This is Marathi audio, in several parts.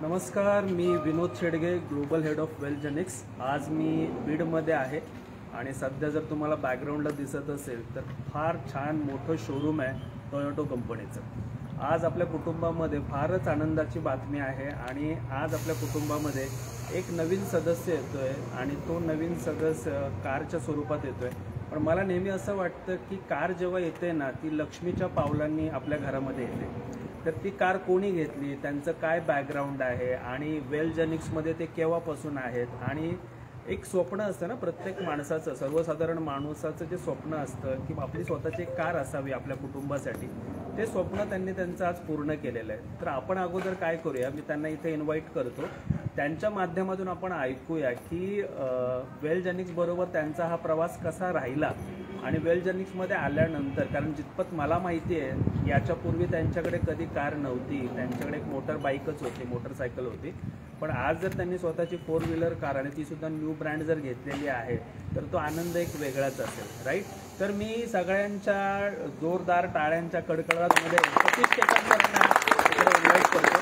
नमस्कार, मी विनोद शेडगे, ग्लोबल हेड ऑफ वेलजेनिक्स। आज मी बीडमध्ये आहे आणि सध्या जर तुम्हाला बॅकग्राऊंडला दिसत असेल तर फार छान मोठं शोरूम आहे टोयोटो कंपनीचं। आज आपल्या कुटुंबामध्ये फारच आनंदाची बातमी आहे आणि आज आपल्या कुटुंबामध्ये एक नवीन सदस्य येतोय आणि तो नवीन सदस्य कारच्या स्वरूपात येतोय। पण मला नेहमी असं वाटतं की कार जेव्हा येते ना, ती लक्ष्मीच्या पावलांनी आपल्या घरामध्ये येते। तर ती कार कोणी घेतली, त्यांचं काय बॅकग्राऊंड आहे आणि वेलजेनिक्समध्ये ते केव्हापासून आहेत आणि एक स्वप्न असतं ना प्रत्येक माणसाचं, सर्वसाधारण माणसाचं जे स्वप्न असतं की आपली स्वतःची एक कार असावी आपल्या कुटुंबासाठी, ते स्वप्न त्यांनी त्यांचं आज पूर्ण केलेलं आहे। तर आपण अगोदर काय करूया, मी त्यांना इथे इन्व्हाइट करतो, त्यांच्या माध्यमातून आपण ऐकूया की वेलजेनिक्स बरोबर त्यांचा हा प्रवास कसा राहिला आणि वेलजेनिक्समध्ये आल्यानंतर, कारण जितपत मला माहिती आहे याच्यापूर्वी त्यांच्याकडे कधी कार नव्हती, त्यांच्याकडे एक मोटर बाईकच होती, मोटरसायकल होती। पण आज जर त्यांनी स्वतःची 4 व्हीलर कार आणि ती सुद्धा न्यू ब्रँड जर घेतलेली आहे तर तो आनंद एक वेगळाच असेल, राईट। तर मी सगळ्यांच्या जोरदार टाळ्यांच्या कडकडाटामध्ये सतीश केतकरांना इकडे इन्व्हाइट करतो।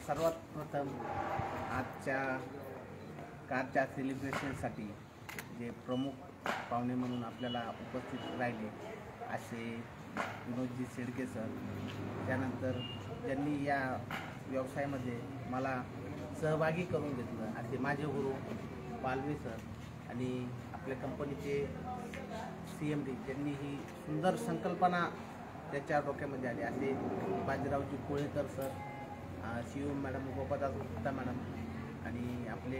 सर्वात प्रथम आजच्या कारच्या सेलिब्रेशनसाठी जे प्रमुख पाहुणे म्हणून आपल्याला उपस्थित राहिले असे विनोदजी शेडगे सर, त्यानंतर ज्यांनी या व्यवसायामध्ये मला सहभागी करून घेतलं असे माझे गुरु पालवे सर आणि आपल्या कंपनीचे CMD, त्यांनी ही सुंदर संकल्पना त्याच्या डोक्यामध्ये आली असे Bajiraoji Kolekar sir, CEO madam, Gopadas Gupta madam आणि आपले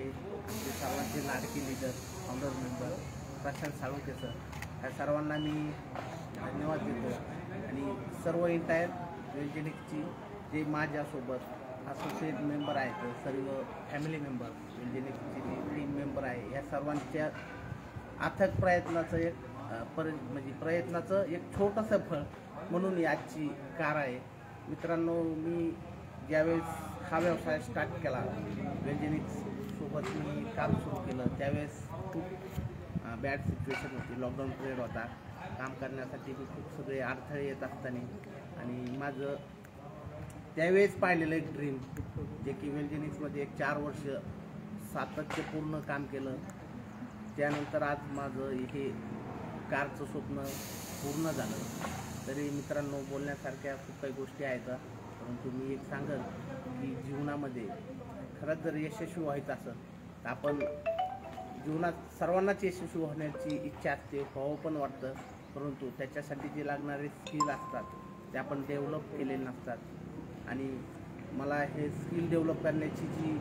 सर्वांचे लाडके leader, founder member Prashant Salunkhe sir, या सर्वांना मी धन्यवाद देतो। आणि सर्व एंटायर वेलजेनिक्सची जे माझ्यासोबत असोसिएट मेंबर आहेत, सर्व फॅमिली मेंबर, वेलजेनिक्सची जी टीम मेंबर आहे, या सर्वांच्या अथक प्रयत्नाचं प्रयत्नाचं एक छोटंसं फळ म्हणून ही आजची कार आहे। मित्रांनो, मी ज्यावेळेस हा व्यवसाय स्टार्ट केला, वेलजेनिक्ससोबत मी काम सुरू केलं, त्यावेळेस खूप बॅड सिच्युएशन होती, लॉकडाऊन पिरियड होता, काम करण्यासाठी मी खूप सगळे अडथळे येत असताना आणि माझं त्यावेळेस पाहिलेलं एक ड्रीम, जे की वेलजेनिक्समध्ये एक 4 वर्ष सातत्यपूर्ण काम केलं, त्यानंतर आज माझं हे कारचं स्वप्न पूर्ण झालं। तरी मित्रांनो, बोलण्यासारख्या खूप काही गोष्टी आहेत, परंतु मी एक सांगेन की जीवनामध्ये खरंच जर यशस्वी व्हायचं असेल तर आपण जीवनात सर्वांनाच यशस्वी होण्याची इच्छा असते, व्हावं पण वाटतं, परंतु त्याच्यासाठी जे लागणारे स्किल असतात ते आपण डेव्हलप केलेले नसतात। आणि मला हे स्किल डेव्हलप करण्याची जी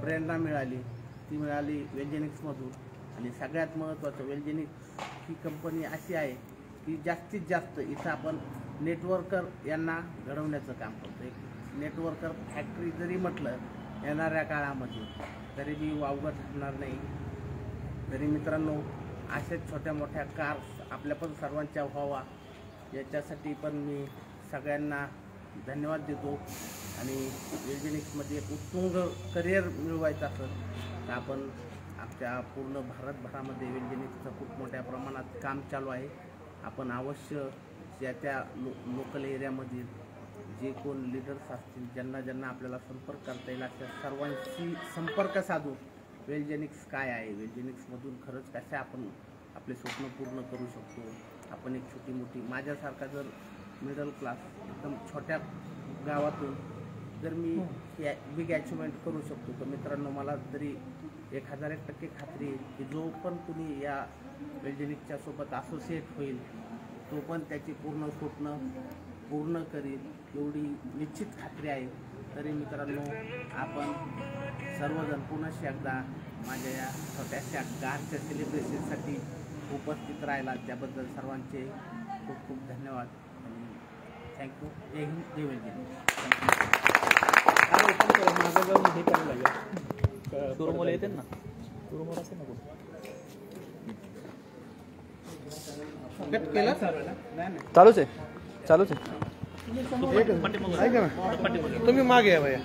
प्रेरणा मिळाली ती मिळाली वेलजेनिक्समधून। आणि सगळ्यात महत्त्वाचं, वेलजेनिक्स ही कंपनी अशी आहे की जास्तीत जास्त इथं आपण नेटवर्कर यांना घडवण्याचं काम करतो। एक नेटवर्कर फॅक्टरी जरी म्हटलं येणाऱ्या काळामध्ये तरी मी वावगं ठरणार नाही। तरी मित्रांनो, अशाच छोट्या मोठ्या कार्स आपल्या पण सर्वांच्या व्हावा याच्यासाठी पण मी सगळ्यांना धन्यवाद देतो। आणि वेलजेनिक्समध्ये एक उत्तुंग करिअर मिळवायचं असेल तर आपण आपल्या पूर्ण भारतभरामध्ये वेलजेनिक्सचं खूप मोठ्या प्रमाणात काम चालू आहे। आपण अवश्य त्या लोकल एरियामधील जे कोण लीडर्स असतील, ज्यांना आपल्याला संपर्क करता येईल अशा सर्वांशी संपर्क साधून वेलजेनिक्स काय आहे, वेलजेनिक्समधून खरंच कसे आपण आपले स्वप्न पूर्ण करू शकतो, आपण एक छोटी मोठी, माझ्यासारखा जर मिडल क्लास एकदम छोट्या गावातून जर मी बिग अचिव्हमेंट करू शकतो तर मित्रांनो, मला तरी 1001% खात्री आहे की जो पण कुणी या वेलजेनिक्सच्या सोबत असोसिएट होईल तो पण त्याची पूर्ण स्वप्न पूर्ण करील एवढी निश्चित खात्री आहे। तरी मित्रांनो, आपण सर्वजण पुन्हा एकदा माझ्या या छोट्याशा कारच्या सेलिब्रेशनसाठी उपस्थित राहिला त्याबद्दल सर्वांचे खूप खूप धन्यवाद आणि थँक्यू। जय हिंद, जय वेलजेनिक्स। माझं जाऊन हे करायला लागेल, सुरमोला येते ना, सुरमोला असेल ना कट केलं, चालूच आहे। ऐका ना तुम्ही मागे या भैया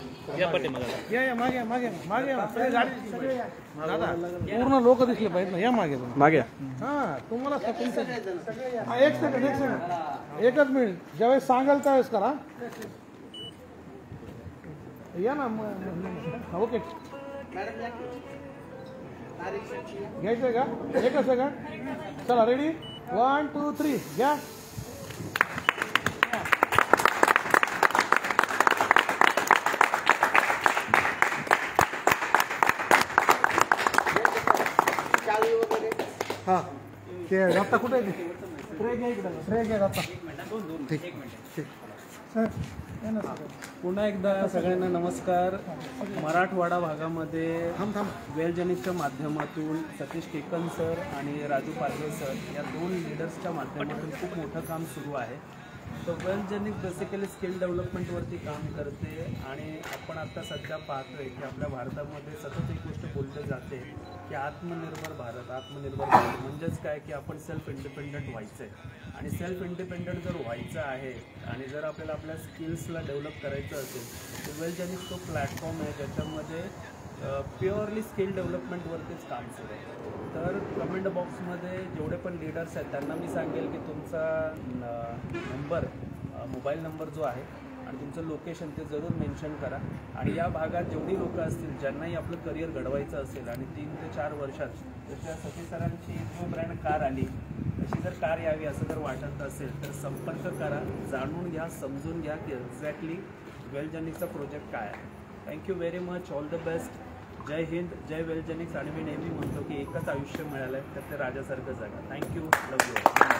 या मागे मागे मागे या. सगळे गाडी सगळे या. दादा पूर्ण लोक दिसले पाहिजे ना या मागे तुम्ही मागे हा तुम्हाला हा, एक सेकंड एकच मिनिट ज्यावेळेस सांगाल त्यावेळेस करा या ना ओके घ्यायचंय का एकच सेकंड चला रेडी 1 2 3 घ्या हा ते दत्ता कुठे आहे ट्रे घ्या इकडे ट्रे घ्या दत्ता ठीक ठीक सर पुन्हा एकदा सगळ्यांना नमस्कार. मराठवाडा भागामध्ये वेलजेनिक्सच्या माध्यमातून सतीश केकन सर आणि राजू पारगे सर या 2 लीडर्सच्या माध्यमातून खूप मोठं काम सुरू आहे. तर वेलजेनिक्स बेसिकली स्किल डेव्हलपमेंटवरती काम करते आणि आपण आता सध्या पाहतोय की आपल्या भारतामध्ये सतत एक गोष्ट बोलली जाते की आत्मनिर्भर भारत म्हणजेच काय की आपण सेल्फ इंडिपेंडंट व्हायचं आहे आणि सेल्फ इंडिपेंडंट जर व्हायचं आहे आणि जर आपल्याला आपल्या स्किल्सला डेव्हलप करायचं असेल तर वेलजेनिक्स तो प्लॅटफॉर्म आहे ज्याच्यामध्ये प्युअरली स्किल डेव्हलपमेंटवरतीच काम सुरू आहे. तर कमेंट बॉक्समध्ये जेवढे पण लीडर्स आहेत त्यांना मी सांगेल की तुमचा नंबर मोबाईल नंबर जो आहे आणि तुमचं लोकेशन ते जरूर मेन्शन करा आणि या भागात जेवढी लोकं असतील ज्यांनाही आपलं करिअर घडवायचं असेल आणि 3 ते 4 वर्षात जशा सतीश सरांची जो ब्रँड कार आली तशी जर कार यावी असं जर वाटत असेल तर संपर्क करा, जाणून घ्या, समजून घ्या की एक्झॅक्टली वेलजेनिक्सचा प्रोजेक्ट काय आहे. Thank you very much. All the best. Jai Hind, Jai वेलजेनिक्स. आणि मी नेहमी म्हणतो की एकच आयुष्य मिळालं आहे तर ते राजासारखं जगा. थँक्यू. Love you.